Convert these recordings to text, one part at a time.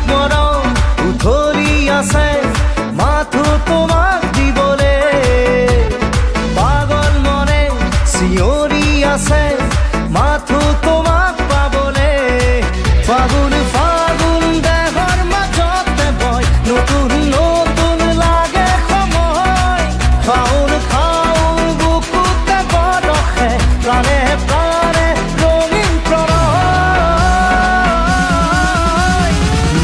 মরম উথলি আছে মাথো তোমাক দিবলে পাগল মনে চিঞৰি আছে মাথো তোমাক পাবলে ফাগুন ফাগুন দেহৰ মাজতে বয় নতুন নতুন লাগে সময় খাউন খাউন বুকুতে বৰষে প্ৰাণে প্ৰাণে ৰঙীন প্ৰণয়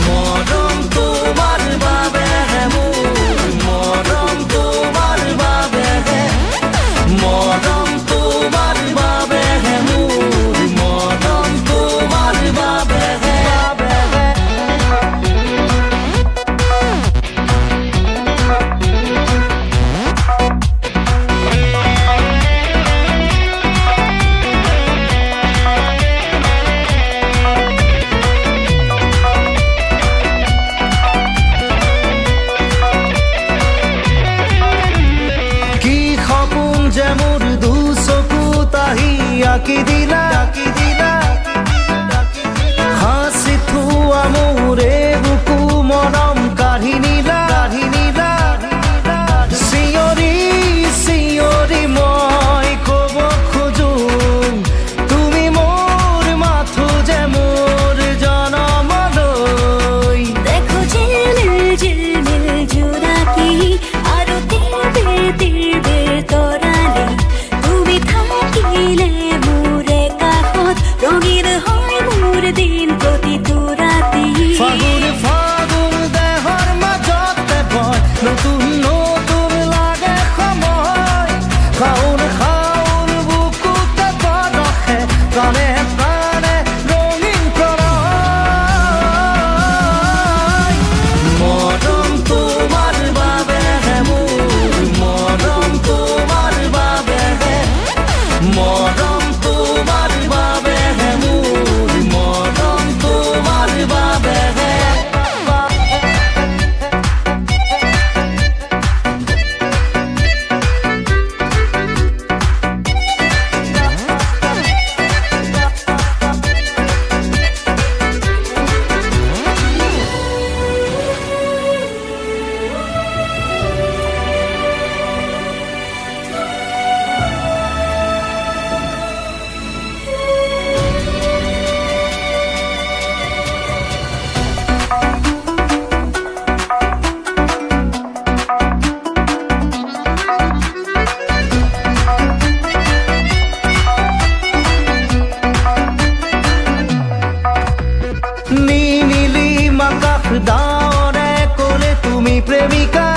মৰম তোমাৰ বাবেহে মোৰ মৰম তোমাৰ বাবেহে মৰম তোমাৰ বাবেহে মোৰ মৰম তোমাৰ বাবেহে কি সপোন যে মোৰ দুচকুত আহি আঁকি দিলা হাসি থোৱা মোৰ এই বুকু মৰম কাঢ়ি নিলা চিঞৰি চিঞৰি মই ক'ব খোজো তুমি মোৰ মাথো যে মোৰ জনমলৈ দেখো ঝিলমিল ঝিলমিল জোনাকি আৰু তিৰবিৰ তিৰবিৰ তৰালি তুমি থাকিলে মোৰে কাষত ৰঙীন হয় মোৰ দিন প্ৰতিটো ৰাতি ফাগুন ফাগুন দেহৰ মাজতে বয় নতুন নতুন লাগে সময় খাউন খাউন বুকুতে বৰষে প্ৰাণে প্ৰাণে ৰঙীন প্ৰণয় মৰম তোমাৰ বাবেহে মোৰ মৰম তোমাৰ বাবেহে মৰম তোমাৰ বাবেহে মোৰ মৰম তোমাৰ বাবেহে নীলি আকাশ ডাৱৰে ক'লে তুমি প্ৰেমিকা